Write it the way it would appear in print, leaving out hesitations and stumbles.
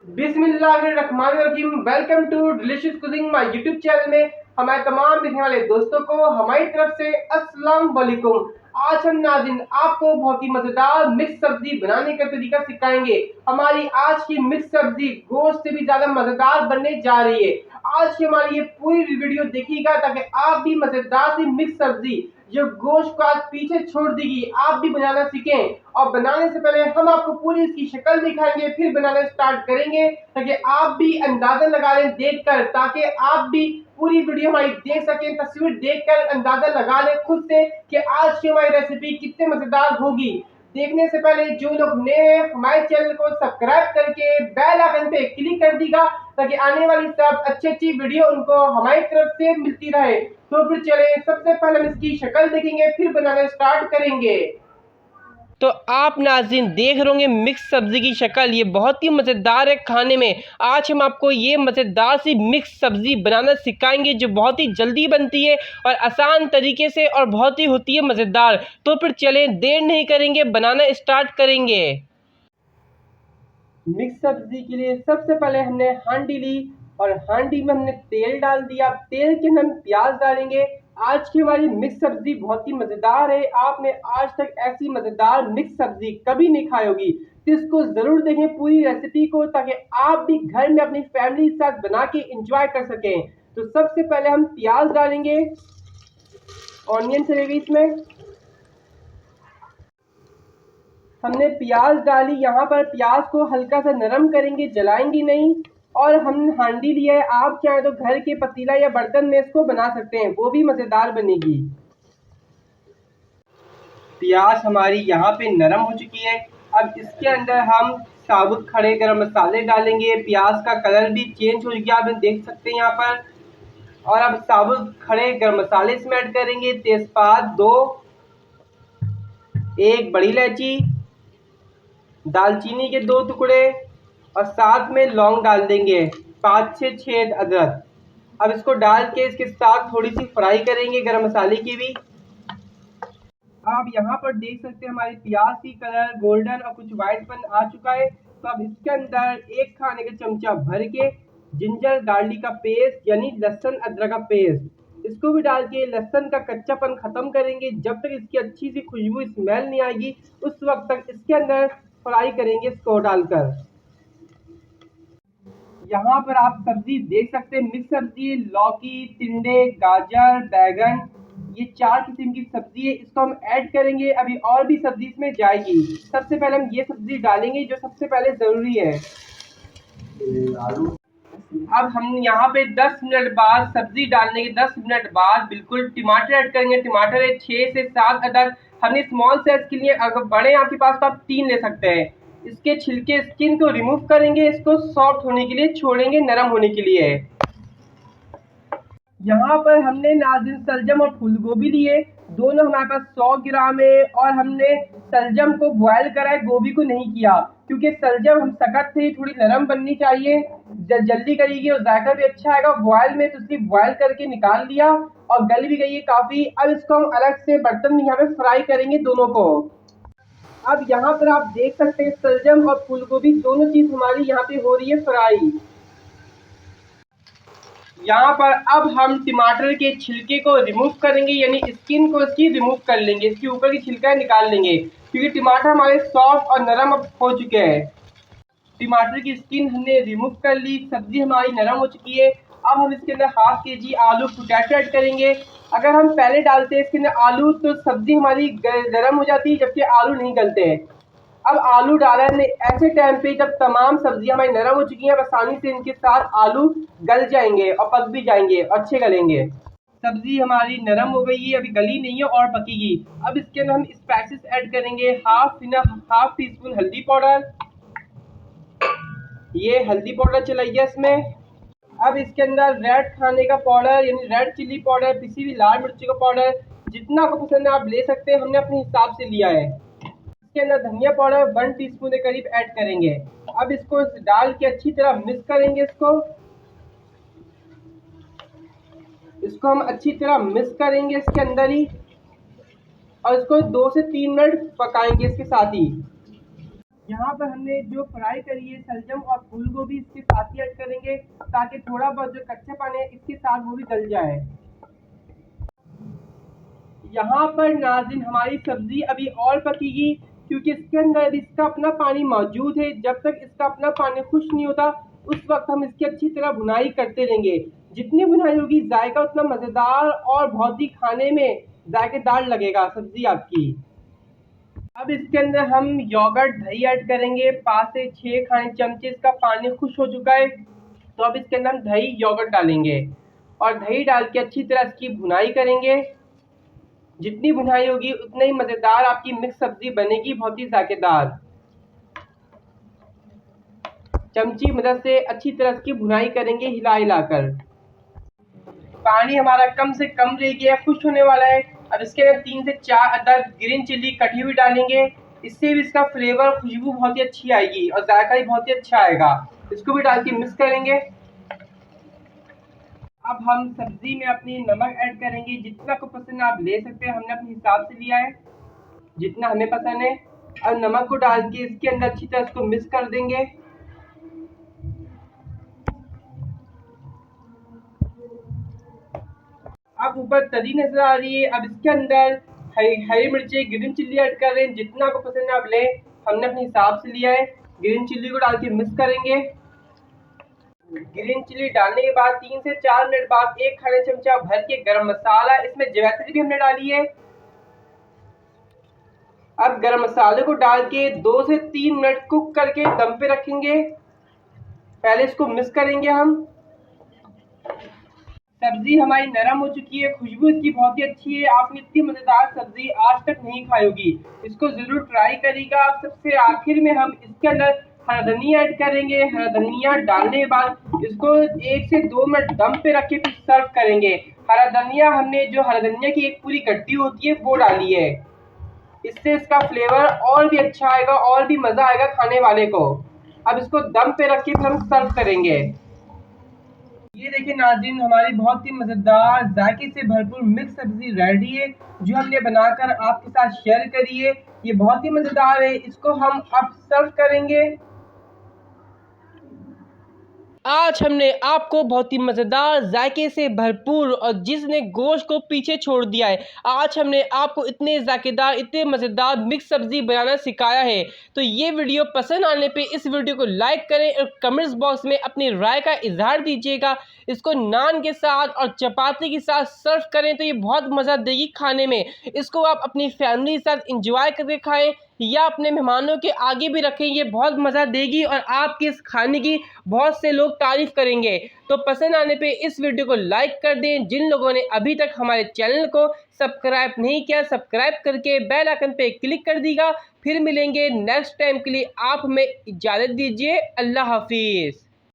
बिस्मिल्लाहिर्रहमानिर्रहीम। Welcome to delicious cooking my YouTube channel में हमारे तमाम देखने वाले दोस्तों को हमारी तरफ से अस्सलाम वालेकुम। आज हम नाज़रीन आपको बहुत ही मजेदार मिक्स सब्जी बनाने का तरीका सिखाएंगे। हमारी आज की मिक्स सब्जी गोश्त से भी ज्यादा मजेदार बनने जा रही है। आज की हमारी ये पूरी वीडियो देखिएगा ताकि आप भी मजेदार सी मिक्स सब्जी जो गोश्त को आज पीछे छोड़ देगी आप भी बनाना सीखें। और बनाने से पहले हम आपको पूरी इसकी शक्ल दिखाएंगे, फिर बनाना स्टार्ट करेंगे ताकि आप भी अंदाजा लगा लें देखकर, ताकि आप भी पूरी वीडियो हमारी देख सकें, तस्वीर देखकर अंदाजा लगा लें खुद से कि आज की हमारी रेसिपी कितने मजेदार होगी। देखने से पहले जो लोग नए हैं हमारे चैनल को सब्सक्राइब करके बेल आइकन पे क्लिक कर दीजिएगा ताकि आने वाली सब अच्छी वीडियो उनको हमारी तरफ से मिलती रहे। तो फिर चले सबसे पहले हम इसकी शक्ल देखेंगे फिर बनाना स्टार्ट करेंगे। तो आप नाज़रीन देख रहे होंगे मिक्स सब्ज़ी की शक्ल, ये बहुत ही मज़ेदार है खाने में। आज हम आपको ये मज़ेदार सी मिक्स सब्ज़ी बनाना सिखाएंगे जो बहुत ही जल्दी बनती है और आसान तरीके से और बहुत ही होती है मज़ेदार। तो फिर चलें देर नहीं करेंगे, बनाना स्टार्ट करेंगे। मिक्स सब्जी के लिए सबसे पहले हमने हांडी ली और हांडी में हमने तेल डाल दिया। तेल के अंदर हम प्याज डालेंगे। आज की हमारी मिक्स सब्जी बहुत ही मजेदार है। आपने आज तक ऐसी मजेदार मिक्स सब्जी कभी नहीं खाई होगी, तो इसको जरूर देखें पूरी रेसिपी को ताकि आप भी घर में अपनी फैमिली के साथ बना के इंजॉय कर सकें। तो सबसे पहले हम प्याज डालेंगे, ऑनियन चलेगी इसमें। हमने प्याज डाली, यहाँ पर प्याज को हल्का सा नरम करेंगे, जलाएंगे नहीं। और हम हांडी लिया है, आप चाहे तो घर के पतीला या बर्तन में इसको बना सकते हैं, वो भी मजेदार बनेगी। प्याज हमारी यहाँ पे नरम हो चुकी है। अब इसके अंदर हम साबुत खड़े गरम मसाले डालेंगे। प्याज का कलर भी चेंज हो गया, आप देख सकते हैं यहाँ पर। और अब साबुत खड़े गरम मसाले इसमें ऐड करेंगे। तेजपात 2, एक बड़ी इलायची, दालचीनी के 2 टुकड़े और साथ में लौंग डाल देंगे, 5 से 6 अदरक। अब इसको डाल के इसके साथ थोड़ी सी फ्राई करेंगे गरम मसाले की भी। आप यहाँ पर देख सकते हैं हमारी प्याज की कलर गोल्डन और कुछ वाइटपन आ चुका है। तो अब इसके अंदर 1 खाने का चमचा भर के जिंजर गार्लिक का पेस्ट यानी लहसुन अदरक का पेस्ट, इसको भी डाल के लहसुन का कच्चापन खत्म करेंगे। जब तक इसकी अच्छी सी खुशबू स्मेल नहीं आएगी उस वक्त तक इसके अंदर फ्राई करेंगे इसको डालकर। यहाँ पर आप सब्जी देख सकते हैं, मिक्स सब्जी लौकी, टिंडे, गाजर, बैगन, ये 4 किस्म की सब्जी है। इसको हम ऐड करेंगे, अभी और भी सब्जी इसमें जाएगी। सबसे पहले हम ये सब्जी डालेंगे जो सबसे पहले जरूरी है, आलू। अब हम यहाँ पे 10 मिनट बाद सब्जी डालने के 10 मिनट बाद बिल्कुल टमाटर ऐड करेंगे। टमाटर है 6 से 7 अदद। हमने स्मॉल साइज के लिए, अगर बड़े आपके पास तो आप 3 ले सकते हैं। इसके छिलके स्किन को रिमूव करेंगे, इसको सॉफ्ट होने के लिए छोड़ेंगे, नरम होने के लिए। यहाँ पर हमने नाज़रीन सलजम और फूल गोभी लिए, दोनों हमारे पास 100 ग्राम है। और हमने सलजम को बॉयल करा है, गोभी को नहीं किया, क्योंकि सलजम हम सख्त थी, थोड़ी नरम बननी चाहिए, जल्दी करेगी और जायका भी अच्छा आएगा। बॉयल में तो इसलिए बॉयल करके निकाल लिया और गल भी गई है काफ़ी। अब इसको हम अलग से बर्तन में यहाँ पे फ्राई करेंगे दोनों को। अब यहाँ पर आप देख सकते हैं सलजम और फूल गोभी दोनों चीज़ हमारी यहाँ पे हो रही है फ्राई। यहाँ पर अब हम टमाटर के छिलके को रिमूव करेंगे, यानी स्किन को इसकी रिमूव कर लेंगे, इसके ऊपर की छिलका निकाल लेंगे, क्योंकि टमाटर हमारे सॉफ्ट और नरम अब हो चुके हैं। टमाटर की स्किन हमने रिमूव कर ली, सब्जी हमारी नरम हो चुकी है। अब हम इसके अंदर ½ kg आलू पोटैटो ऐड करेंगे। अगर हम पहले डालते हैं इसके अंदर आलू तो सब्जी हमारी गर्म हो जाती है, जबकि आलू नहीं गलते हैं। अब आलू डाला हमने ऐसे टाइम पे जब तमाम सब्जियां हमारी नरम हो चुकी हैं, आसानी से इनके साथ आलू गल जाएंगे और पक भी जाएंगे, अच्छे गलेंगे। सब्जी हमारी नरम हो गई है, अभी गली नहीं है और पकेगी। अब इसके अंदर हम स्पाइसेस ऐड करेंगे, हाफ टी स्पून हल्दी पाउडर, ये हल्दी पाउडर चलाइए इसमें। अब इसके अंदर रेड खाने का पाउडर यानी रेड चिल्ली पाउडर, पिसी हुई लाल मिर्ची का पाउडर, जितना आपको पसंद है आप ले सकते हैं, हमने अपने हिसाब से लिया है। इसके अंदर धनिया पाउडर 1 टीस्पून के करीब ऐड करेंगे। अब इसको डाल के अच्छी तरह मिक्स करेंगे, इसको हम अच्छी तरह मिक्स करेंगे इसके अंदर ही, और इसको 2 से 3 मिनट पकाएंगे इसके साथ ही। यहाँ पर हमने जो फ्राई करी है शलजम और फूल गोभी इसके साथ ही ऐड करेंगे ताकि थोड़ा बहुत जो कच्चा पानी है इसके साथ वो भी गल जाए। यहाँ पर नाज़रीन हमारी सब्जी अभी और पकेगी क्योंकि इसके अंदर इसका अपना पानी मौजूद है। जब तक इसका अपना पानी खुश्क नहीं होता उस वक्त हम इसकी अच्छी तरह भुनाई करते रहेंगे। जितनी भुनाई होगी जायका उतना मज़ेदार और बहुत ही खाने में जायकेदार लगेगा सब्जी आपकी। अब इसके अंदर हम योगर्ट दही ऐड करेंगे 5 से 6 खाने चमचे। इसका पानी खुश हो चुका है तो अब इसके अंदर हम दही योगर्ट डालेंगे और दही डाल के अच्छी तरह इसकी भुनाई करेंगे। जितनी भुनाई होगी उतनी ही मज़ेदार आपकी मिक्स सब्जी बनेगी, बहुत ही जायकेदार। चमची मदद से अच्छी तरह इसकी भुनाई करेंगे हिला हिलाकर। पानी हमारा कम से कम रह गया, खुश होने वाला है। अब इसके अंदर 3 से 4 अदद ग्रीन चिल्ली कटी हुई डालेंगे। इससे भी इसका फ्लेवर खुशबू बहुत ही अच्छी आएगी और जायका भी बहुत ही अच्छा आएगा। इसको भी डाल के मिक्स करेंगे। अब हम सब्जी में अपनी नमक ऐड करेंगे। जितना को पसंद आप ले सकते हैं, हमने अपने हिसाब से लिया है जितना हमें पसंद है। अब नमक को डाल के इसके अंदर अच्छी तरह इसको मिक्स कर देंगे। अब ऊपर तरी नजर आ रही है। अब इसके अंदर हरी मिर्ची ग्रीन चिल्ली ऐड कर रहे हैं। जितना आपको पसंद है आप ले, हमने अपने हिसाब से लिया है। ग्रीन चिल्ली को डाल के मिक्स करेंगे। ग्रीन चिल्ली डालने के बाद 3 से 4 मिनट बाद 1 खाने चमचा भर के गरम मसाला, इसमें जावित्री भी हमने डाली है। अब गरम मसाले को डाल के 2 से 3 मिनट कुक करके दम पे रखेंगे। पहले इसको मिक्स करेंगे हम। सब्जी हमारी नरम हो चुकी है, खुशबू इसकी बहुत ही अच्छी है। आपने इतनी मज़ेदार सब्जी आज तक नहीं खाई होगी, इसको ज़रूर ट्राई करिएगा। अब सबसे आखिर में हम इसके अंदर हरा धनिया ऐड करेंगे। हरा धनिया डालने के बाद इसको 1 से 2 मिनट दम पे रख के फिर सर्व करेंगे। हरा धनिया हमने जो हरा धनिया की एक पूरी गड्डी होती है वो डाली है। इससे इसका फ्लेवर और भी अच्छा आएगा और भी मज़ा आएगा खाने वाले को। अब इसको दम पे रख के फिर हम सर्व करेंगे। ये देखिए नाज़रीन, हमारी बहुत ही मज़ेदार जायके से भरपूर मिक्स सब्जी रेडी है जो हमने बनाकर आपके साथ शेयर करी है। ये बहुत ही मज़ेदार है। इसको हम अब सर्व करेंगे। आज हमने आपको बहुत ही मज़ेदार जायके से भरपूर और जिसने गोश्त को पीछे छोड़ दिया है, आज हमने आपको इतने जायकेदार इतने मज़ेदार मिक्स सब्ज़ी बनाना सिखाया है। तो ये वीडियो पसंद आने पे इस वीडियो को लाइक करें और कमेंट्स बॉक्स में अपनी राय का इजहार दीजिएगा। इसको नान के साथ और चपाती के साथ सर्व करें तो ये बहुत मज़ा देगी खाने में। इसको आप अपनी फैमिली के साथ इंजॉय करके खाएँ या अपने मेहमानों के आगे भी रखें, ये बहुत मज़ा देगी और आपके इस खाने की बहुत से लोग तारीफ़ करेंगे। तो पसंद आने पे इस वीडियो को लाइक कर दें। जिन लोगों ने अभी तक हमारे चैनल को सब्सक्राइब नहीं किया, सब्सक्राइब करके बेल आइकन पे क्लिक कर दीजिएगा। फिर मिलेंगे नेक्स्ट टाइम के लिए। आप हमें इजाज़त दीजिए। अल्लाह हाफिज़।